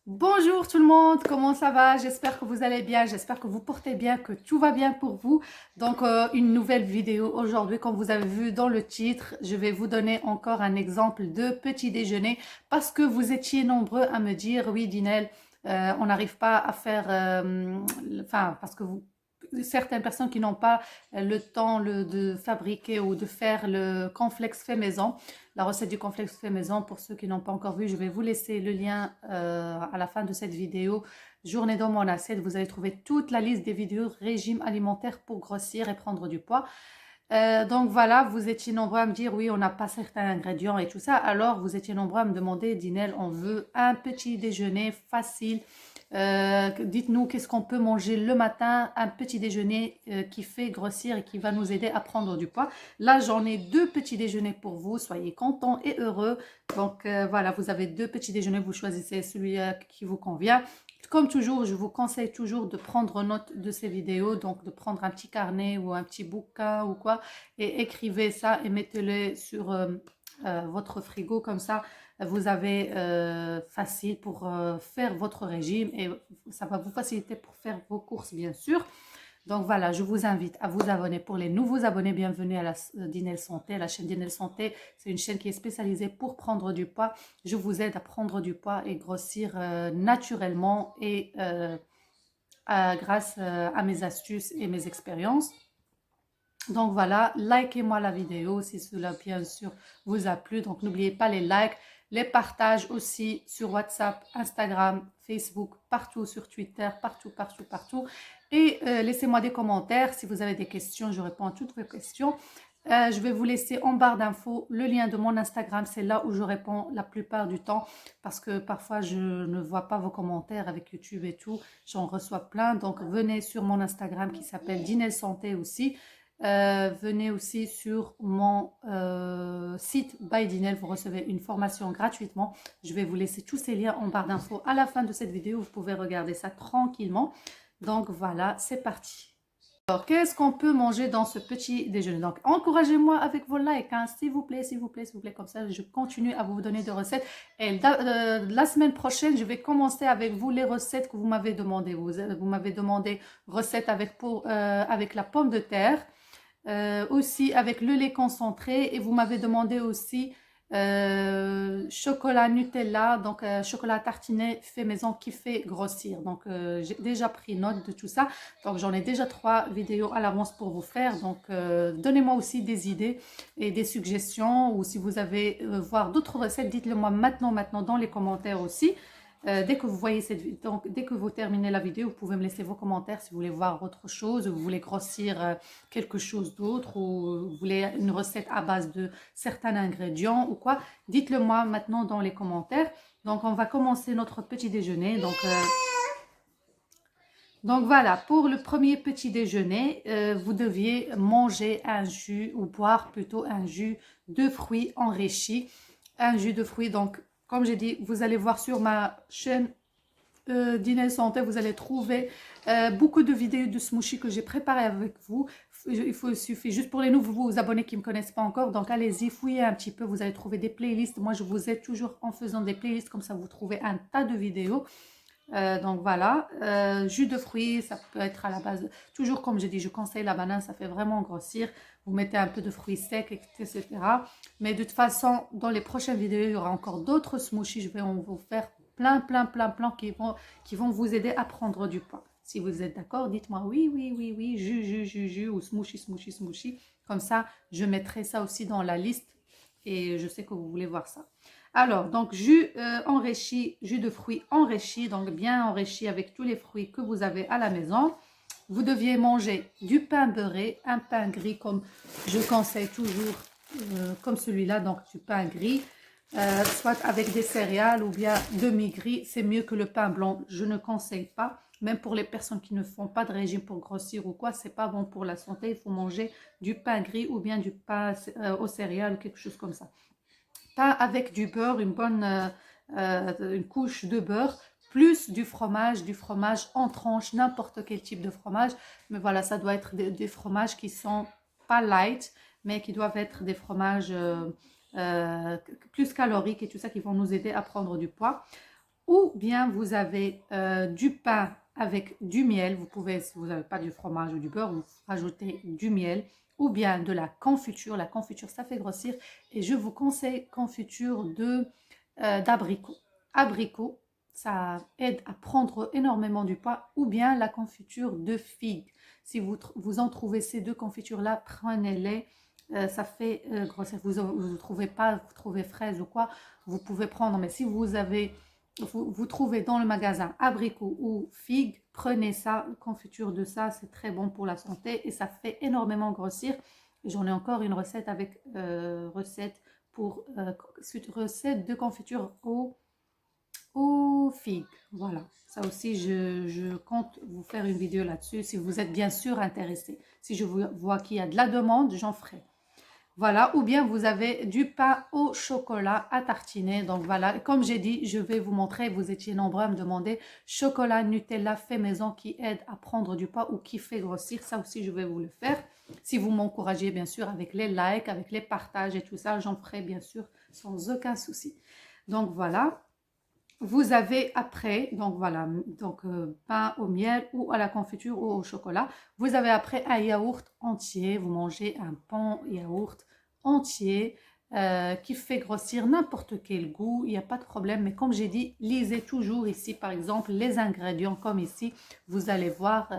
Bonjour tout le monde, comment ça va? J'espère que vous allez bien, j'espère que vous portez bien, que tout va bien pour vous. Donc une nouvelle vidéo aujourd'hui, comme vous avez vu dans le titre, je vais vous donner encore un exemple de petit déjeuner parce que vous étiez nombreux à me dire, oui Dinel, on n'arrive pas à faire, enfin parce que certaines personnes qui n'ont pas le temps de fabriquer ou de faire le cornflakes fait maison, la recette du cornflakes fait maison. Pour ceux qui n'ont pas encore vu, je vais vous laisser le lien à la fin de cette vidéo. Journée dans mon assiette, vous allez trouver toute la liste des vidéos régime alimentaire pour grossir et prendre du poids. Donc voilà, vous étiez nombreux à me dire oui, on n'a pas certains ingrédients et tout ça. Alors vous étiez nombreux à me demander, Dinel, on veut un petit déjeuner facile. Dites-nous qu'est-ce qu'on peut manger le matin, un petit déjeuner qui fait grossir et qui va nous aider à prendre du poids. Là, j'en ai deux petits déjeuners pour vous. Soyez contents et heureux. Donc voilà, vous avez deux petits déjeuners. Vous choisissez celui qui vous convient. Comme toujours, je vous conseille toujours de prendre note de ces vidéos, donc de prendre un petit carnet ou un petit bouquin ou quoi, et écrivez ça et mettez-le sur votre frigo, comme ça vous avez facile pour faire votre régime et ça va vous faciliter pour faire vos courses bien sûr. Donc voilà, je vous invite à vous abonner. Pour les nouveaux abonnés, bienvenue à la Dinel Santé. La chaîne Dinel Santé, c'est une chaîne qui est spécialisée pour prendre du poids. Je vous aide à prendre du poids et grossir naturellement et grâce à mes astuces et mes expériences. Donc voilà, likez-moi la vidéo si cela bien sûr vous a plu. Donc n'oubliez pas les likes, les partages aussi sur WhatsApp, Instagram, Facebook, partout sur Twitter, partout, partout, partout. Et laissez-moi des commentaires si vous avez des questions, je réponds à toutes vos questions. Je vais vous laisser en barre d'infos le lien de mon Instagram, c'est là où je réponds la plupart du temps parce que parfois je ne vois pas vos commentaires avec YouTube et tout, j'en reçois plein. Donc venez sur mon Instagram qui s'appelle Dinel Santé aussi. Venez aussi sur mon site by Dinel, vous recevez une formation gratuitement. Je vais vous laisser tous ces liens en barre d'infos à la fin de cette vidéo, vous pouvez regarder ça tranquillement. Donc voilà, c'est parti. Alors, qu'est-ce qu'on peut manger dans ce petit déjeuner? Donc, encouragez-moi avec vos likes, hein, s'il vous plaît, s'il vous plaît, s'il vous plaît. Comme ça, je continue à vous donner des recettes. Et la semaine prochaine, je vais commencer avec vous les recettes que vous m'avez demandé. Vous m'avez demandé recettes avec la pomme de terre, aussi avec le lait concentré, et vous m'avez demandé aussi chocolat Nutella, donc chocolat tartiné fait maison qui fait grossir. Donc j'ai déjà pris note de tout ça, donc j'en ai déjà 3 vidéos à l'avance pour vous faire. Donc donnez-moi aussi des idées et des suggestions, ou si vous avez voir d'autres recettes, dites-le moi maintenant dans les commentaires aussi. Dès que vous voyez donc dès que vous terminez la vidéo, vous pouvez me laisser vos commentaires si vous voulez voir autre chose, ou vous voulez grossir quelque chose d'autre, ou vous voulez une recette à base de certains ingrédients ou quoi. Dites-le moi maintenant dans les commentaires. Donc on va commencer notre petit déjeuner. Donc voilà, pour le premier petit déjeuner, vous deviez manger un jus, ou boire plutôt un jus de fruits enrichi. Un jus de fruits, donc comme j'ai dit, vous allez voir sur ma chaîne Dîner Santé, vous allez trouver beaucoup de vidéos de smoothie que j'ai préparé avec vous. Il suffit juste pour les nouveaux abonnés qui ne me connaissent pas encore. Donc allez-y, fouillez un petit peu, vous allez trouver des playlists. Moi, je vous aide toujours en faisant des playlists, comme ça vous trouvez un tas de vidéos. Donc voilà, jus de fruits, ça peut être à la base, toujours comme j'ai dit, je conseille la banane, ça fait vraiment grossir. Vous mettez un peu de fruits secs, etc. Mais de toute façon, dans les prochaines vidéos, il y aura encore d'autres smoothies. Je vais en vous faire plein qui vont vous aider à prendre du poids. Si vous êtes d'accord, dites-moi oui, oui, oui, oui, jus, ou smoothie. Comme ça, je mettrai ça aussi dans la liste et je sais que vous voulez voir ça. Alors, donc jus enrichi, jus de fruits enrichi, donc bien enrichi avec tous les fruits que vous avez à la maison. Vous deviez manger du pain beurré, un pain gris comme je conseille toujours, comme celui-là, donc du pain gris, soit avec des céréales ou bien demi-gris. C'est mieux que le pain blanc, je ne conseille pas. Même pour les personnes qui ne font pas de régime pour grossir ou quoi, c'est pas bon pour la santé. Il faut manger du pain gris ou bien du pain aux céréales ou quelque chose comme ça. Pas avec du beurre, une couche de beurre, plus du fromage en tranches, n'importe quel type de fromage. Mais voilà, ça doit être des fromages qui sont pas light, mais qui doivent être des fromages plus caloriques et tout ça, qui vont nous aider à prendre du poids. ou bien vous avez du pain avec du miel. Vous pouvez, si vous n'avez pas du fromage ou du beurre, vous rajoutez du miel ou bien de la confiture. La confiture, ça fait grossir et je vous conseille confiture d'abricot. Abricot, ça aide à prendre énormément du poids ou bien la confiture de figue. Si vous en trouvez ces deux confitures-là, prenez-les. Ça fait grossir. Vous ne trouvez pas, vous trouvez fraise ou quoi, vous pouvez prendre. Mais si vous trouvez dans le magasin abricot ou figue, prenez ça, confiture de ça, c'est très bon pour la santé et ça fait énormément grossir. J'en ai encore une recette avec recette de confiture aux figues. Voilà, ça aussi je compte vous faire une vidéo là-dessus si vous êtes bien sûr intéressé. Si je vois qu'il y a de la demande, j'en ferai. Voilà, ou bien vous avez du pain au chocolat à tartiner. Donc voilà, comme j'ai dit, je vais vous montrer, vous étiez nombreux à me demander chocolat Nutella fait maison qui aide à prendre du poids ou qui fait grossir. Ça aussi, je vais vous le faire. Si vous m'encouragez, bien sûr, avec les likes, avec les partages et tout ça, j'en ferai bien sûr sans aucun souci. Donc voilà. Vous avez après, donc voilà, donc pain au miel ou à la confiture ou au chocolat. Vous avez après un yaourt entier. Vous mangez un pain yaourt entier qui fait grossir n'importe quel goût. Il n'y a pas de problème. Mais comme j'ai dit, lisez toujours ici, par exemple, les ingrédients comme ici. Vous allez voir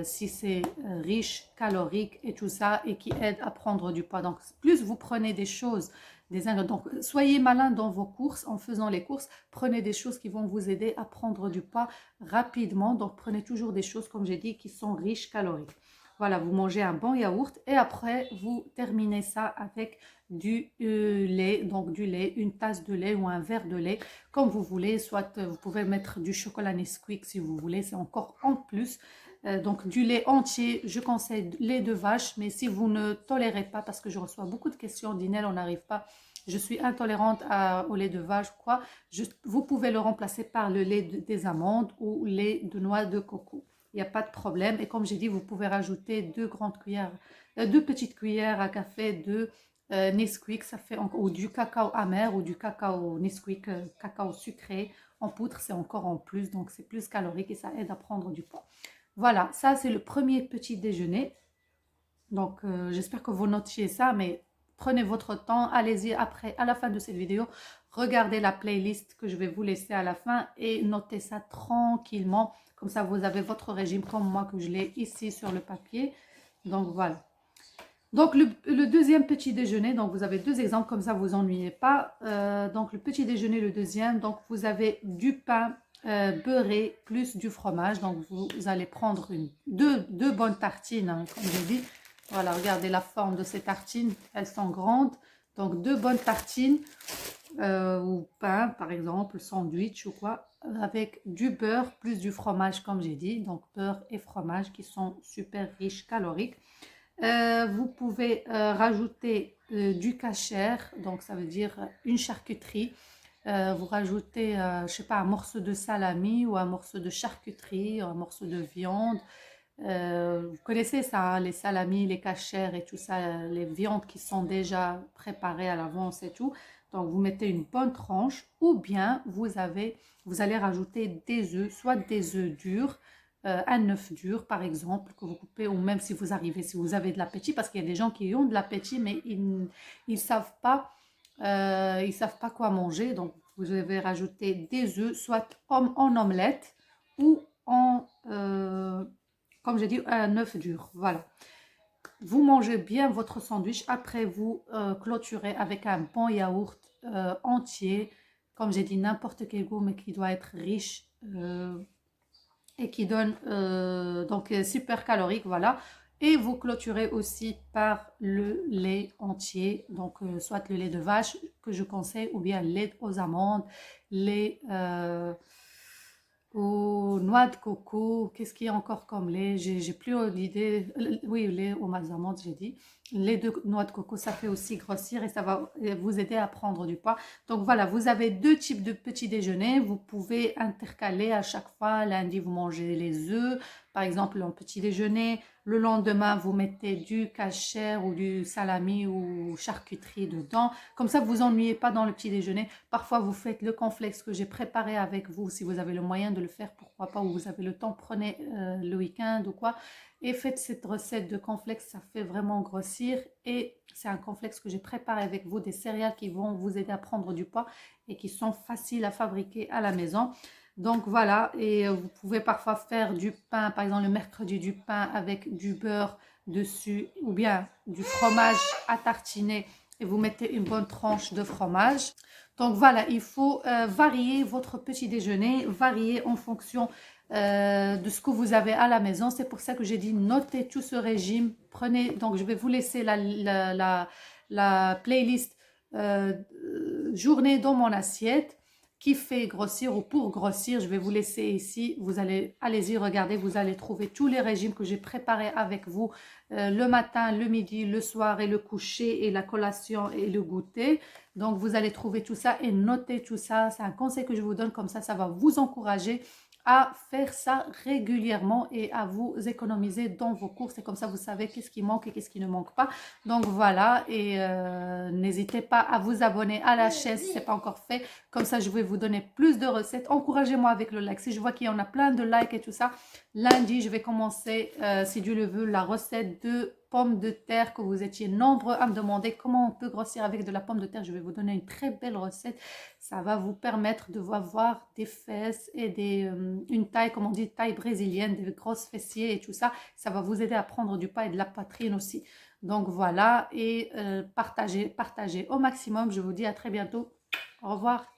si c'est riche, calorique et tout ça et qui aide à prendre du poids. Donc, plus vous prenez des choses des ingrédients. Donc, soyez malin dans vos courses, en faisant les courses, prenez des choses qui vont vous aider à prendre du poids rapidement. Donc, prenez toujours des choses, comme j'ai dit, qui sont riches caloriques. Voilà, vous mangez un bon yaourt et après, vous terminez ça avec du lait, donc du lait, une tasse de lait ou un verre de lait, comme vous voulez. Soit vous pouvez mettre du chocolat Nesquik si vous voulez, c'est encore en plus. Donc du lait entier, je conseille lait de vache, mais si vous ne tolérez pas, parce que je reçois beaucoup de questions, Dinel, on n'arrive pas, je suis intolérante au lait de vache ou quoi, vous pouvez le remplacer par le lait des amandes ou lait de noix de coco. Il n'y a pas de problème. Et comme j'ai dit, vous pouvez rajouter deux petites cuillères à café de Nesquik, ça fait ou du cacao amer ou du cacao Nesquik, cacao sucré en poudre, c'est encore en plus, donc c'est plus calorique et ça aide à prendre du poids. Voilà, ça c'est le premier petit déjeuner. Donc j'espère que vous notiez ça, mais prenez votre temps, allez-y après, à la fin de cette vidéo, regardez la playlist que je vais vous laisser à la fin et notez ça tranquillement. Comme ça, vous avez votre régime comme moi que je l'ai ici sur le papier. Donc voilà. Donc le deuxième petit déjeuner, donc vous avez deux exemples, comme ça vous vous ennuyez pas. Donc le petit déjeuner, le deuxième, donc vous avez du pain beurré plus du fromage. Donc vous allez prendre deux bonnes tartines, hein, comme j'ai dit. Voilà, regardez la forme de ces tartines, elles sont grandes. Donc deux bonnes tartines ou pain par exemple, sandwich ou quoi, avec du beurre plus du fromage comme j'ai dit. Donc beurre et fromage qui sont super riches, caloriques. Vous pouvez rajouter du kasher, donc ça veut dire une charcuterie. Vous rajoutez, je sais pas, un morceau de salami ou un morceau de charcuterie, un morceau de viande. Vous connaissez ça, hein, les salamis, les kasher et tout ça, les viandes qui sont déjà préparées à l'avance et tout. Donc vous mettez une bonne tranche ou bien vous allez rajouter des œufs, soit des œufs durs, un œuf dur par exemple que vous coupez ou même si vous avez de l'appétit parce qu'il y a des gens qui ont de l'appétit mais ils savent pas quoi manger. Donc vous devez rajouter des œufs, soit en omelette ou comme j'ai dit, un œuf dur. Voilà. Vous mangez bien votre sandwich. Après, vous clôturez avec un bon yaourt entier. Comme j'ai dit, n'importe quel goût, mais qui doit être riche et qui donne donc super calorique. Voilà. Et vous clôturez aussi par le lait entier, donc soit le lait de vache que je conseille, ou bien lait aux amandes, lait aux noix de coco. Qu'est-ce qu'il y a encore comme lait? J'ai plus l'idée. Oui, lait aux amandes, j'ai dit. Les 2 noix de coco, ça fait aussi grossir et ça va vous aider à prendre du poids. Donc voilà, vous avez 2 types de petits déjeuners. Vous pouvez intercaler à chaque fois. Lundi, vous mangez les œufs, par exemple, en petit déjeuner. Le lendemain, vous mettez du kasher ou du salami ou charcuterie dedans. Comme ça, vous ennuyez pas dans le petit déjeuner. Parfois, vous faites le cornflakes que j'ai préparé avec vous. Si vous avez le moyen de le faire, pourquoi pas, ou vous avez le temps, prenez le week-end ou quoi. Et faites cette recette de cornflakes, ça fait vraiment grossir. Et c'est un cornflakes que j'ai préparé avec vous, des céréales qui vont vous aider à prendre du poids et qui sont faciles à fabriquer à la maison. Donc voilà, et vous pouvez parfois faire du pain, par exemple le mercredi du pain avec du beurre dessus ou bien du fromage à tartiner et vous mettez une bonne tranche de fromage. Donc voilà, il faut varier votre petit déjeuner, varier en fonction de ce que vous avez à la maison. C'est pour ça que j'ai dit notez tout ce régime. Prenez, donc je vais vous laisser la playlist journée dans mon assiette qui fait grossir ou pour grossir. Je vais vous laisser ici. Vous allez, allez-y, regardez, vous allez trouver tous les régimes que j'ai préparés avec vous le matin, le midi, le soir et le coucher et la collation et le goûter. Donc vous allez trouver tout ça et noter tout ça. C'est un conseil que je vous donne, comme ça va vous encourager à faire ça régulièrement et à vous économiser dans vos courses. Et comme ça, vous savez qu'est-ce qui manque et qu'est-ce qui ne manque pas. Donc voilà, et n'hésitez pas à vous abonner à la chaîne si ce n'est pas encore fait. Comme ça, je vais vous donner plus de recettes. Encouragez-moi avec le like. Si je vois qu'il y en a plein de likes et tout ça, lundi, je vais commencer, si Dieu le veut, la recette de pommes de terre que vous étiez nombreux à me demander comment on peut grossir avec de la pomme de terre. Je vais vous donner une très belle recette. Ça va vous permettre de avoir des fesses et une taille, comme on dit, taille brésilienne, des grosses fessiers et tout ça. Ça va vous aider à prendre du poids et de la poitrine aussi. Donc voilà, et partagez au maximum. Je vous dis à très bientôt. Au revoir.